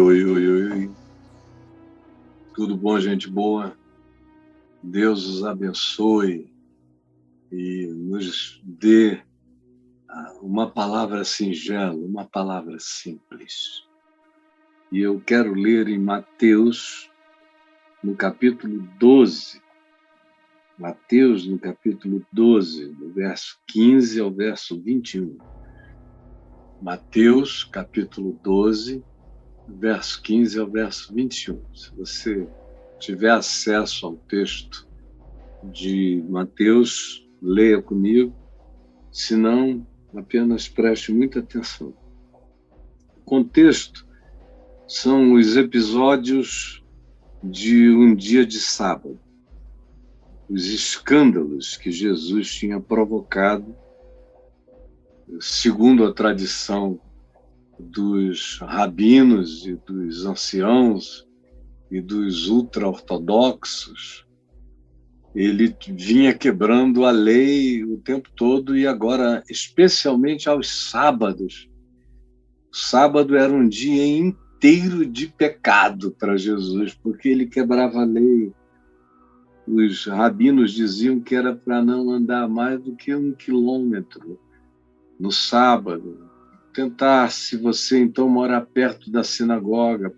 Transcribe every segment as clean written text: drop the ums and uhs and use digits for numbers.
Oi, oi, oi. Tudo bom, gente boa? Deus os abençoe e nos dê uma palavra singela, uma palavra simples. E eu quero ler em Mateus, no capítulo 12. Mateus, no capítulo 12, do verso 15 ao verso 21. Mateus, capítulo 12, verso 15 ao verso 21. Se você tiver acesso ao texto de Mateus, leia comigo, se não, apenas preste muita atenção. O contexto são os episódios de um dia de sábado, os escândalos que Jesus tinha provocado, segundo a tradição dos rabinos e dos anciãos e dos ultra-ortodoxos. Ele vinha quebrando a lei o tempo todo e agora, especialmente aos sábados. O sábado era um dia inteiro de pecado para Jesus, porque ele quebrava a lei. Os rabinos diziam que era para não andar mais do que 1 quilômetro no sábado. Tentar, se você então morar perto da sinagoga,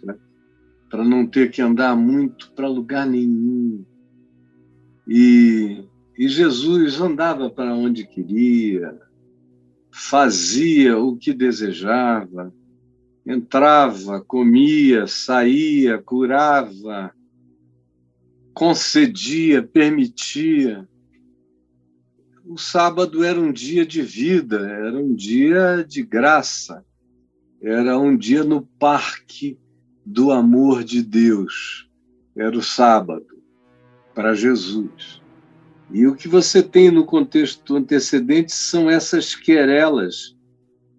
para não ter que andar muito para lugar nenhum. E Jesus andava para onde queria, fazia o que desejava, entrava, comia, saía, curava, concedia, permitia. O sábado era um dia de vida, era um dia de graça, era um dia no parque do amor de Deus. Era o sábado para Jesus. E o que você tem no contexto antecedente são essas querelas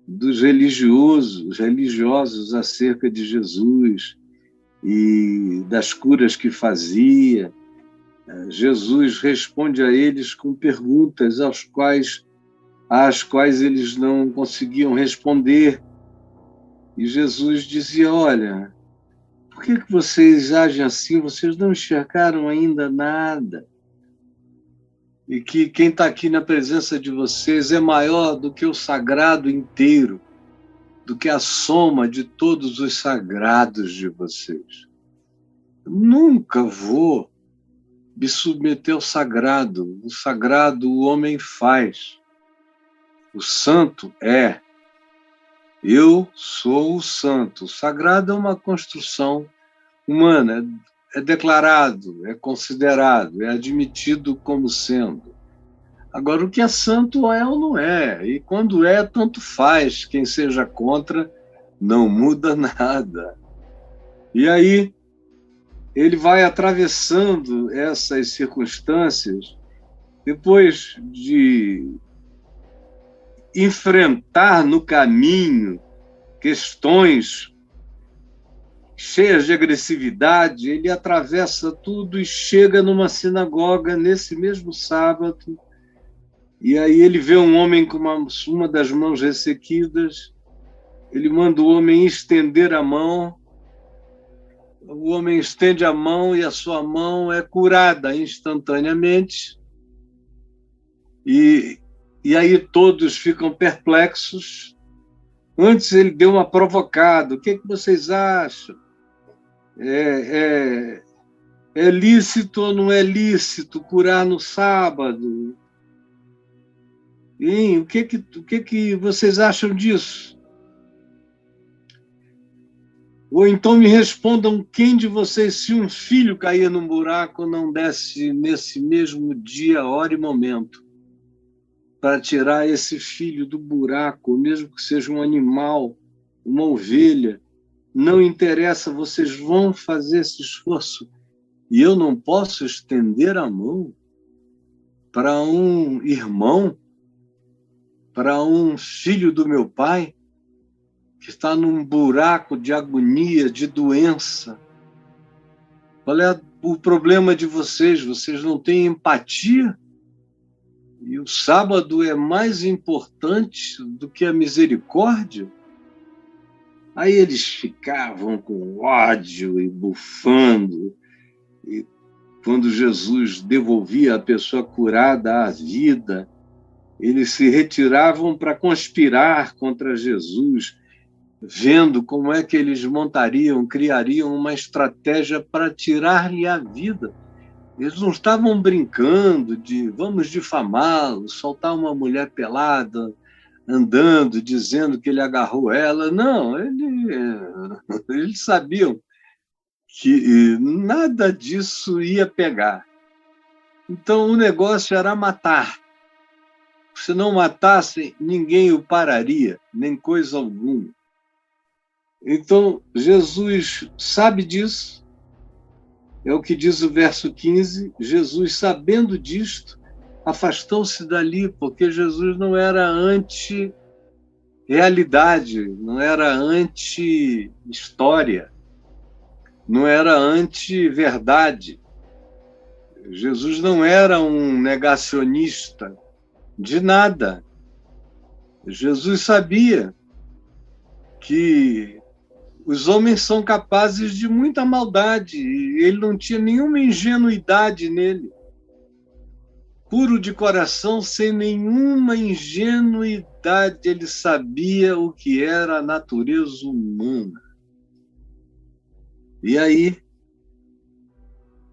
dos religiosos acerca de Jesus e das curas que fazia. Jesus responde a eles com perguntas às quais eles não conseguiam responder. E Jesus dizia: olha, por que vocês agem assim? Vocês não enxergaram ainda nada. E que quem está aqui na presença de vocês é maior do que o sagrado inteiro, do que a soma de todos os sagrados de vocês. Eu nunca vou me submeter ao sagrado. O sagrado o homem faz. O santo é. Eu sou o santo. O sagrado é uma construção humana, é declarado, é considerado, é admitido como sendo. Agora, o que é santo é ou não é, e quando é, tanto faz, quem seja contra não muda nada. E aí, ele vai atravessando essas circunstâncias, depois de enfrentar no caminho questões cheias de agressividade, ele atravessa tudo e chega numa sinagoga nesse mesmo sábado, e aí ele vê um homem com uma das mãos ressequidas, ele manda o homem estender a mão, o homem estende a mão e a sua mão é curada instantaneamente, e aí todos ficam perplexos. Antes ele deu uma provocada: o que vocês acham? É lícito ou não é lícito curar no sábado? Hein? O que vocês acham disso? Ou então me respondam, quem de vocês, se um filho cair num buraco, não desce nesse mesmo dia, hora e momento, para tirar esse filho do buraco, mesmo que seja um animal, uma ovelha? Não interessa, vocês vão fazer esse esforço. E eu não posso estender a mão para um irmão, para um filho do meu pai, que está num buraco de agonia, de doença. Qual é o problema de vocês? Vocês não têm empatia? E o sábado é mais importante do que a misericórdia? Aí eles ficavam com ódio e bufando, e quando Jesus devolvia a pessoa curada à vida, eles se retiravam para conspirar contra Jesus, vendo como é que eles criariam uma estratégia para tirar-lhe a vida. Eles não estavam brincando de vamos difamá-lo, soltar uma mulher pelada, andando, dizendo que ele agarrou ela. Não, eles sabiam que nada disso ia pegar. Então o negócio era matar. Se não matassem, ninguém o pararia, nem coisa alguma. Então, Jesus sabe disso, é o que diz o verso 15, Jesus, sabendo disto, afastou-se dali, porque Jesus não era anti-realidade, não era anti-história, não era anti-verdade. Jesus não era um negacionista de nada. Jesus sabia que os homens são capazes de muita maldade, e ele não tinha nenhuma ingenuidade nele. Puro de coração, sem nenhuma ingenuidade, ele sabia o que era a natureza humana. E aí,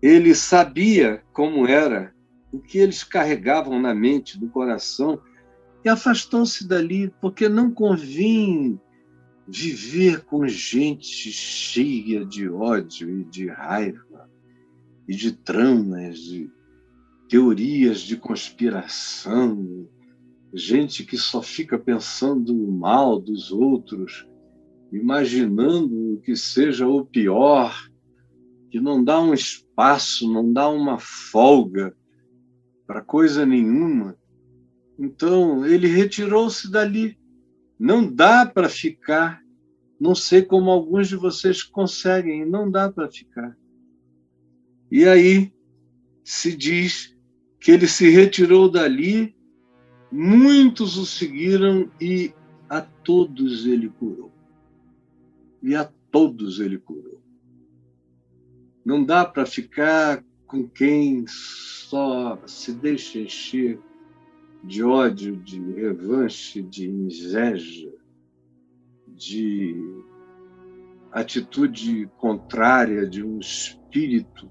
ele sabia como era, o que eles carregavam na mente, no coração, e afastou-se dali, porque não convinha viver com gente cheia de ódio e de raiva, e de tramas, de teorias de conspiração, gente que só fica pensando o mal dos outros, imaginando que seja o pior, que não dá um espaço, não dá uma folga para coisa nenhuma. Então, ele retirou-se dali. Não dá para ficar. Não sei como alguns de vocês conseguem, não dá para ficar. E aí se diz que ele se retirou dali, muitos o seguiram e a todos ele curou. E a todos ele curou. Não dá para ficar com quem só se deixa encher de ódio, de revanche, de inveja, de atitude contrária, de um espírito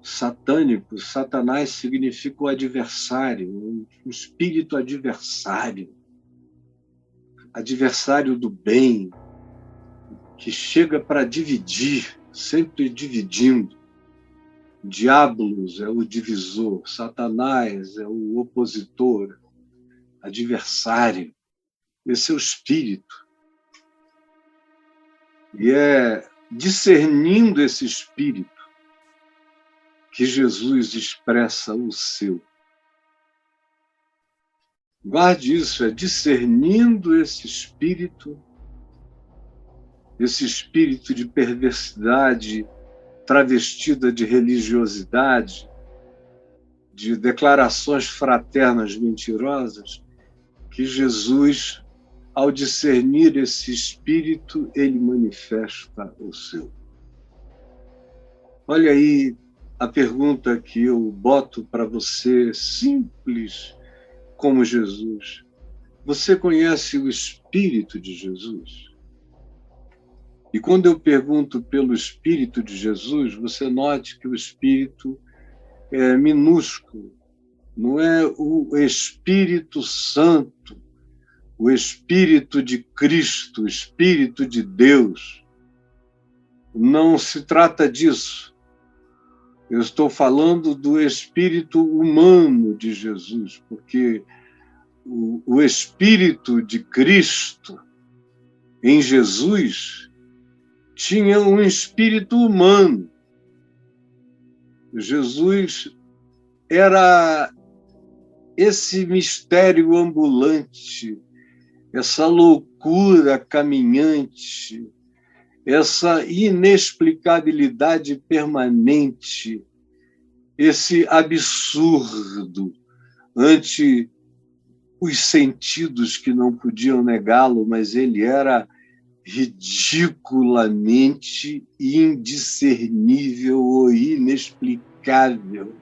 satânico. Satanás significa o adversário, um espírito adversário, adversário do bem, que chega para dividir, sempre dividindo. Diabolos é o divisor, Satanás é o opositor, adversário. Esse é o espírito. E é discernindo esse espírito que Jesus expressa o seu. Guarde isso, é discernindo esse espírito de perversidade travestida de religiosidade, de declarações fraternas mentirosas, que Jesus, ao discernir esse espírito, ele manifesta o seu. Olha aí a pergunta que eu boto para você, simples como Jesus. Você conhece o Espírito de Jesus? E quando eu pergunto pelo Espírito de Jesus, você note que o Espírito é minúsculo. Não é o Espírito Santo, o Espírito de Cristo, o Espírito de Deus. Não se trata disso. Eu estou falando do espírito humano de Jesus, porque o Espírito de Cristo em Jesus tinha um espírito humano. Jesus era esse mistério ambulante, essa loucura caminhante, essa inexplicabilidade permanente, esse absurdo ante os sentidos que não podiam negá-lo, mas ele era ridiculamente indiscernível ou inexplicável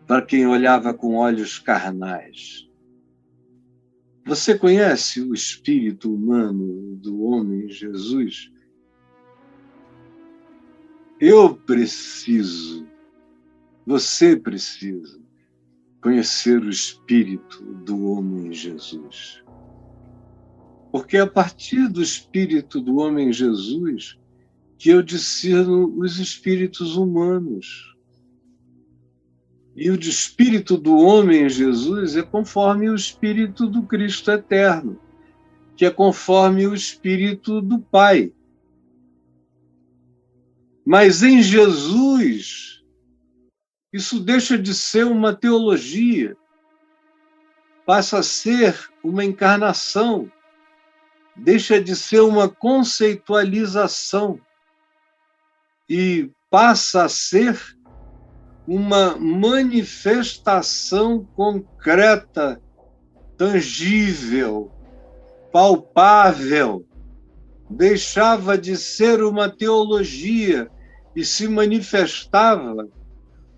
para quem olhava com olhos carnais. Você conhece o espírito humano do homem Jesus? Eu preciso, você precisa conhecer o espírito do homem Jesus. Porque é a partir do espírito do homem Jesus que eu discerno os espíritos humanos. E o espírito do homem Jesus é conforme o espírito do Cristo eterno, que é conforme o espírito do Pai. Mas em Jesus, isso deixa de ser uma teologia, passa a ser uma encarnação, deixa de ser uma conceitualização e passa a ser uma manifestação concreta, tangível, palpável. Deixava de ser uma teologia e se manifestava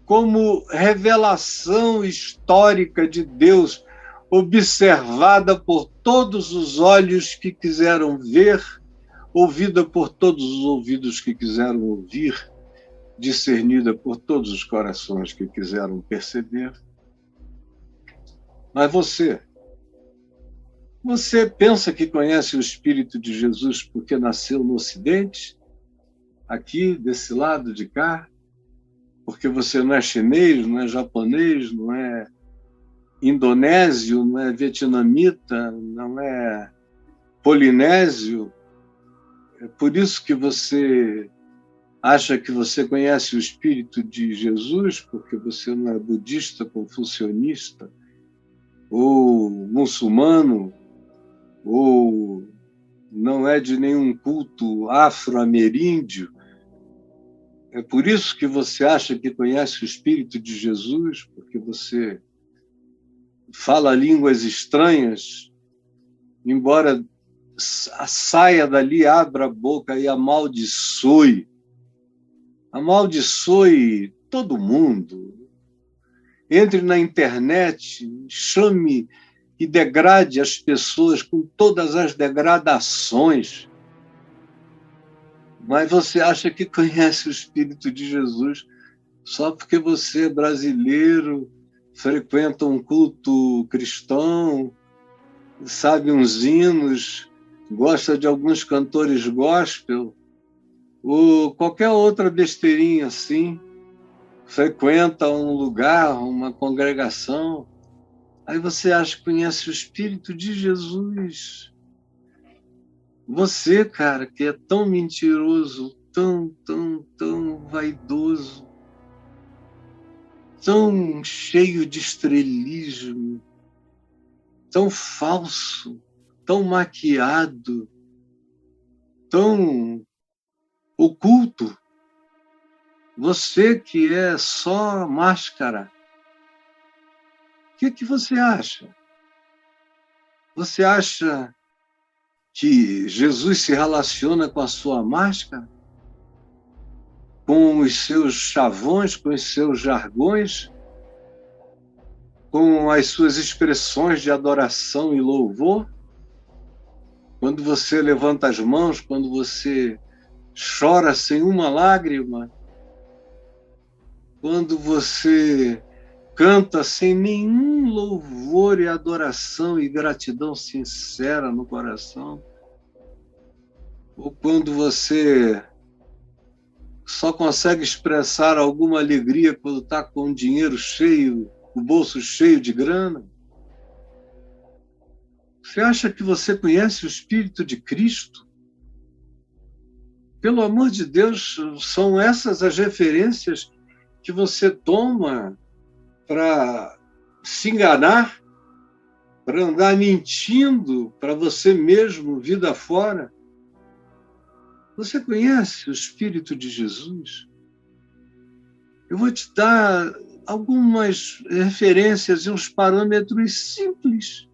como revelação histórica de Deus, observada por todos os olhos que quiseram ver, ouvida por todos os ouvidos que quiseram ouvir, discernida por todos os corações que quiseram perceber. Mas você pensa que conhece o Espírito de Jesus porque nasceu no Ocidente, aqui, desse lado de cá, porque você não é chinês, não é japonês, não é indonésio, não é vietnamita, não é polinésio. É por isso que você acha que você conhece o Espírito de Jesus, porque você não é budista, confucionista, ou muçulmano, ou não é de nenhum culto afro-ameríndio. É por isso que você acha que conhece o Espírito de Jesus, porque você fala línguas estranhas, embora saia dali, abra a boca e amaldiçoe todo mundo. Entre na internet, chame e degrade as pessoas com todas as degradações. Mas você acha que conhece o Espírito de Jesus só porque você é brasileiro, frequenta um culto cristão, sabe uns hinos, gosta de alguns cantores gospel, ou qualquer outra besteirinha assim, frequenta um lugar, uma congregação, aí você acha que conhece o Espírito de Jesus. Você, cara, que é tão mentiroso, tão vaidoso, tão cheio de estrelismo, tão falso, tão maquiado, tão oculto. Você que é só máscara. O que você acha? Você acha que Jesus se relaciona com a sua máscara? Com os seus chavões, com os seus jargões? Com as suas expressões de adoração e louvor? Quando você levanta as mãos, quando você chora sem uma lágrima, quando você canta sem nenhum louvor e adoração e gratidão sincera no coração, ou quando você só consegue expressar alguma alegria quando está com o dinheiro cheio, o bolso cheio de grana. Você acha que você conhece o Espírito de Cristo? Pelo amor de Deus, são essas as referências que você toma para se enganar, para andar mentindo para você mesmo, vida fora? Você conhece o Espírito de Jesus? Eu vou te dar algumas referências e uns parâmetros simples.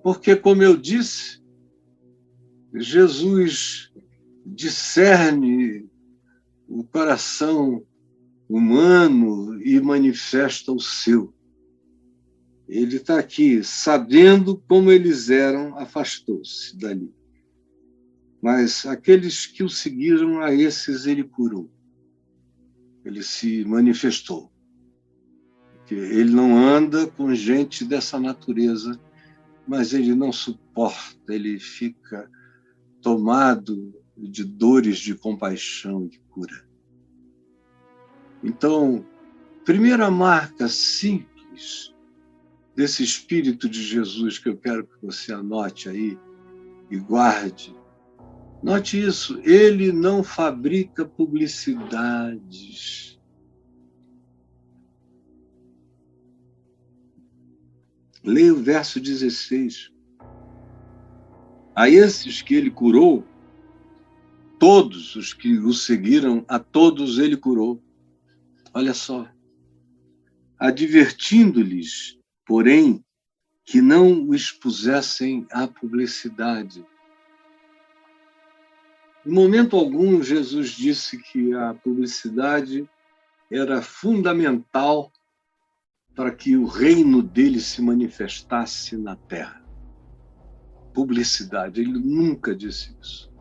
Porque, como eu disse, Jesus discerne o coração humano e manifesta o seu. Ele está aqui, sabendo como eles eram, afastou-se dali. Mas aqueles que o seguiram, a esses ele curou. Ele se manifestou. Porque ele não anda com gente dessa natureza, mas ele não suporta, ele fica tomado de dores de compaixão e cura. Então, primeira marca simples desse Espírito de Jesus que eu quero que você anote aí e guarde. Note isso, ele não fabrica publicidades. Leia o verso 16. A esses que ele curou, todos os que o seguiram, a todos ele curou. Olha só. Advertindo-lhes, porém, que não o expusessem à publicidade. Em momento algum, Jesus disse que a publicidade era fundamental para que o reino dele se manifestasse na terra. Publicidade, ele nunca disse isso.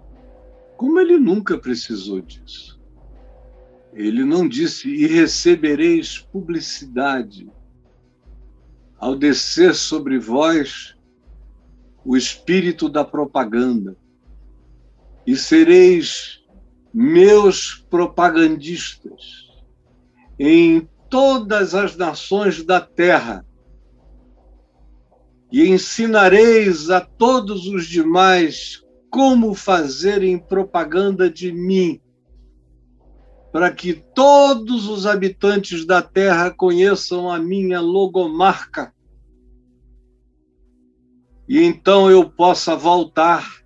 Como ele nunca precisou disso? Ele não disse, e recebereis publicidade ao descer sobre vós o espírito da propaganda, e sereis meus propagandistas em todas as nações da terra, e ensinareis a todos os demais como fazerem propaganda de mim, para que todos os habitantes da terra conheçam a minha logomarca, e então eu possa voltar,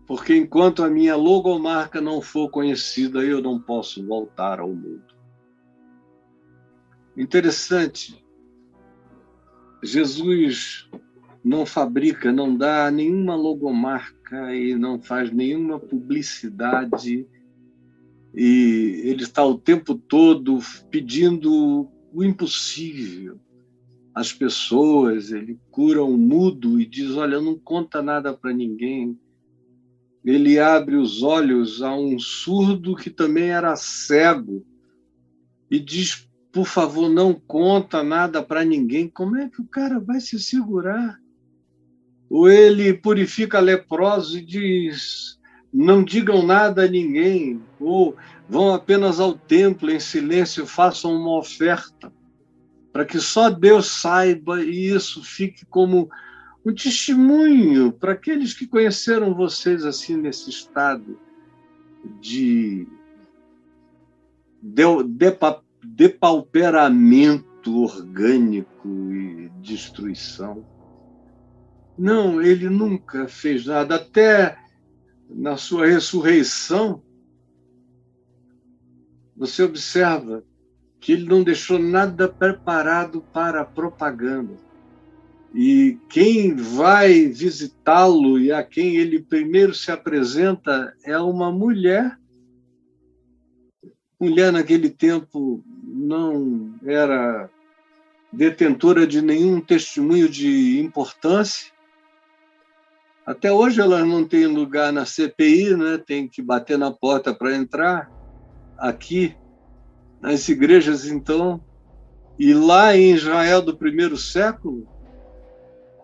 porque enquanto a minha logomarca não for conhecida, eu não posso voltar ao mundo. Interessante, Jesus não fabrica, não dá nenhuma logomarca e não faz nenhuma publicidade, e ele está o tempo todo pedindo o impossível às pessoas. Ele cura um mudo e diz, olha, não conta nada para ninguém. Ele abre os olhos a um surdo que também era cego e diz, por favor, não conta nada para ninguém. Como é que o cara vai se segurar? Ou ele purifica leprosos e diz, não digam nada a ninguém, ou vão apenas ao templo em silêncio, façam uma oferta, para que só Deus saiba e isso fique como um testemunho para aqueles que conheceram vocês assim nesse estado de depauperamento orgânico e destruição. Não, ele nunca fez nada. Até na sua ressurreição, você observa que ele não deixou nada preparado para a propaganda. E quem vai visitá-lo e a quem ele primeiro se apresenta é uma mulher. Mulher naquele tempo não era detentora de nenhum testemunho de importância. Até hoje ela não tem lugar na CPI, né? Tem que bater na porta para entrar. Aqui, nas igrejas, então, e lá em Israel do primeiro século,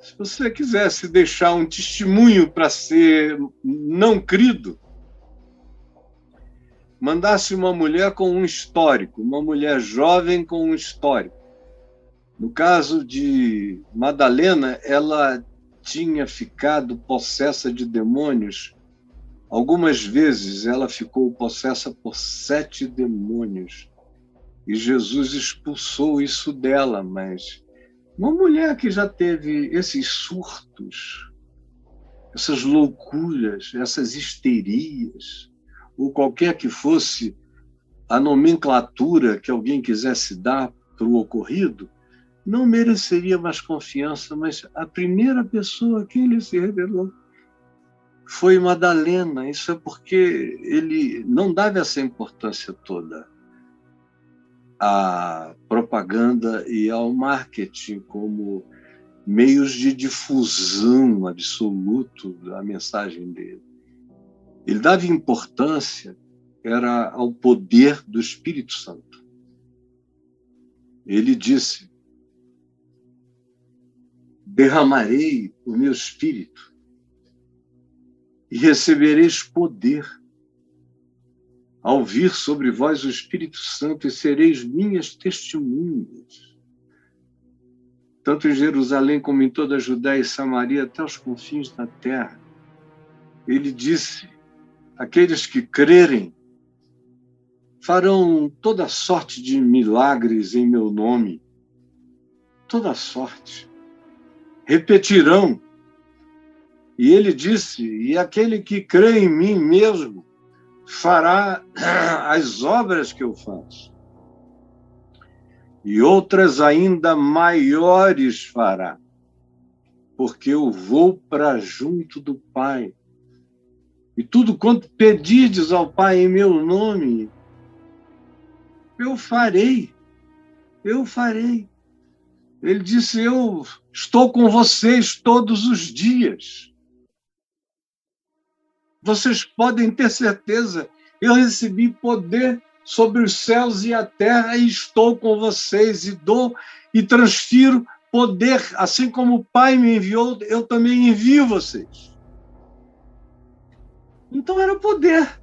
se você quisesse deixar um testemunho para ser não crido, mandasse uma mulher com um histórico, uma mulher jovem com um histórico. No caso de Madalena, ela tinha ficado possessa de demônios. Algumas vezes ela ficou possessa por 7 demônios. E Jesus expulsou isso dela, mas uma mulher que já teve esses surtos, essas loucuras, essas histerias, ou qualquer que fosse a nomenclatura que alguém quisesse dar para o ocorrido, não mereceria mais confiança, mas a primeira pessoa a quem ele se revelou foi Madalena. Isso é porque ele não dava essa importância toda à propaganda e ao marketing como meios de difusão absoluto da mensagem dele. Ele dava importância ao poder do Espírito Santo. Ele disse: derramarei o meu Espírito e recebereis poder ao vir sobre vós o Espírito Santo e sereis minhas testemunhas, tanto em Jerusalém como em toda a Judéia e Samaria, até os confins da terra. Ele disse: aqueles que crerem farão toda sorte de milagres em meu nome, toda sorte. Repetirão. E ele disse: e aquele que crê em mim mesmo fará as obras que eu faço. E outras ainda maiores fará, porque eu vou para junto do Pai. E tudo quanto pedirdes ao Pai em meu nome, eu farei. Eu farei. Ele disse: eu estou com vocês todos os dias. Vocês podem ter certeza, eu recebi poder sobre os céus e a terra e estou com vocês e dou e transfiro poder, assim como o Pai me enviou, eu também envio vocês. Então era poder.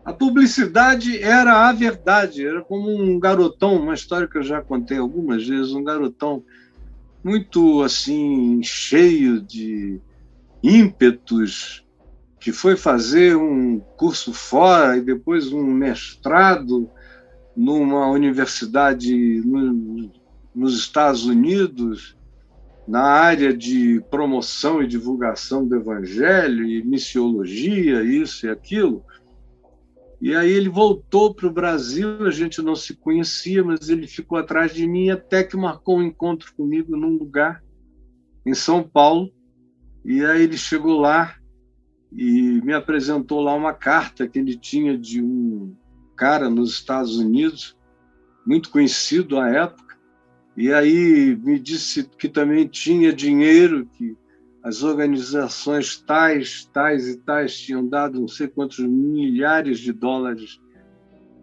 A publicidade era a verdade, era como um garotão, uma história que eu já contei algumas vezes, um garotão muito assim, cheio de ímpetos, que foi fazer um curso fora e depois um mestrado numa universidade nos Estados Unidos, na área de promoção e divulgação do evangelho e missiologia, isso e aquilo. E aí ele voltou para o Brasil, a gente não se conhecia, mas ele ficou atrás de mim até que marcou um encontro comigo num lugar, em São Paulo. E aí ele chegou lá e me apresentou lá uma carta que ele tinha de um cara nos Estados Unidos, muito conhecido à época, e aí me disse que também tinha dinheiro, que as organizações tais e tais tinham dado não sei quantos milhares de dólares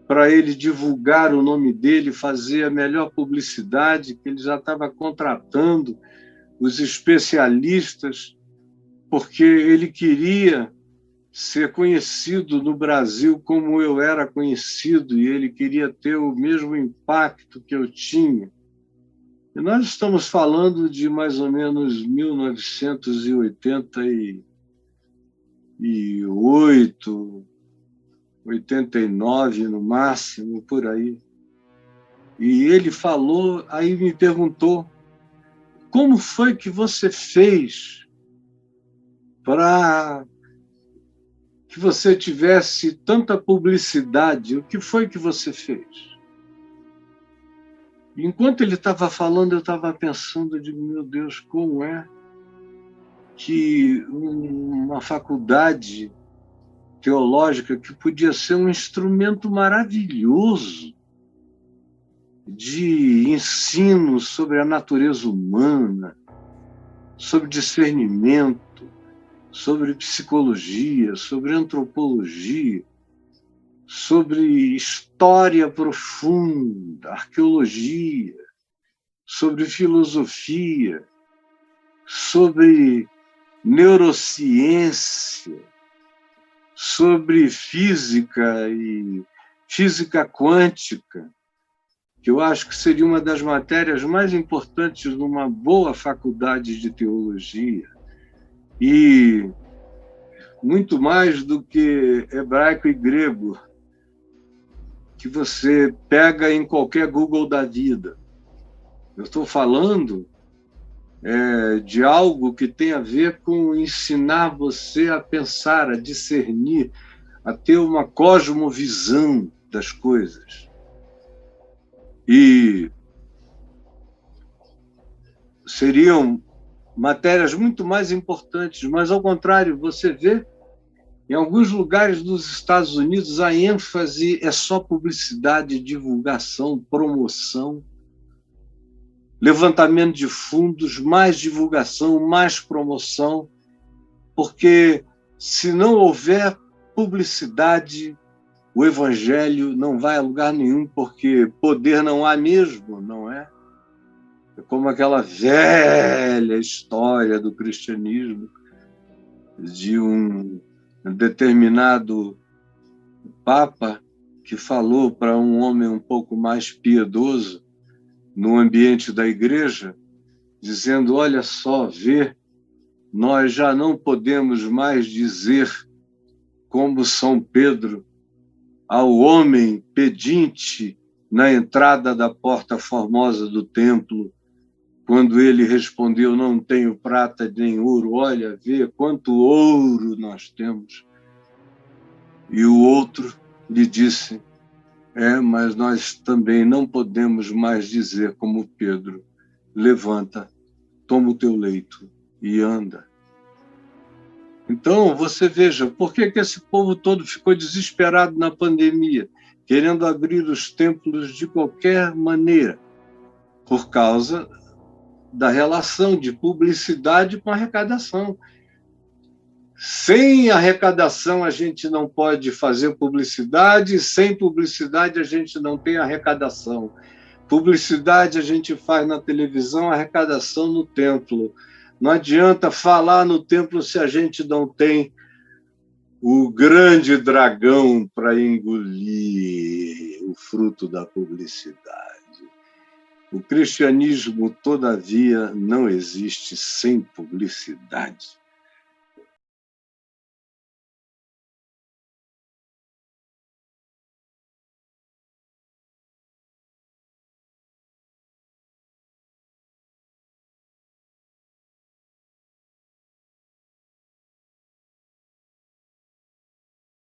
para ele divulgar o nome dele, fazer a melhor publicidade, que ele já estava contratando os especialistas, porque ele queria ser conhecido no Brasil como eu era conhecido, e ele queria ter o mesmo impacto que eu tinha. E nós estamos falando de mais ou menos 1988, 89 no máximo, por aí. E ele falou, aí me perguntou: como foi que você fez para que você tivesse tanta publicidade? O que foi que você fez? Enquanto ele estava falando, eu estava pensando, eu digo, meu Deus, como é que uma faculdade teológica, que podia ser um instrumento maravilhoso de ensino sobre a natureza humana, sobre discernimento, sobre psicologia, sobre antropologia, sobre história profunda, arqueologia, sobre filosofia, sobre neurociência, sobre física e física quântica, que eu acho que seria uma das matérias mais importantes numa boa faculdade de teologia, e muito mais do que hebraico e grego, que você pega em qualquer Google da vida. Eu estou falando de algo que tem a ver com ensinar você a pensar, a discernir, a ter uma cosmovisão das coisas. E seriam matérias muito mais importantes, mas, ao contrário, você vê, em alguns lugares dos Estados Unidos, a ênfase é só publicidade, divulgação, promoção, levantamento de fundos, mais divulgação, mais promoção, porque se não houver publicidade, o evangelho não vai a lugar nenhum, porque poder não há mesmo, não é? É como aquela velha história do cristianismo de um determinado papa que falou para um homem um pouco mais piedoso no ambiente da igreja, dizendo: olha só, vê, nós já não podemos mais dizer como São Pedro ao homem pedinte na entrada da porta formosa do templo, quando ele respondeu: não tenho prata nem ouro, olha, vê quanto ouro nós temos. E o outro lhe disse: mas nós também não podemos mais dizer como Pedro: levanta, toma o teu leito e anda. Então, você veja, por que esse povo todo ficou desesperado na pandemia, querendo abrir os templos de qualquer maneira? Por causa da relação de publicidade com arrecadação. Sem arrecadação, a gente não pode fazer publicidade, sem publicidade, a gente não tem arrecadação. Publicidade a gente faz na televisão, arrecadação no templo. Não adianta falar no templo se a gente não tem o grande dragão para engolir o fruto da publicidade. O cristianismo, todavia, não existe sem publicidade.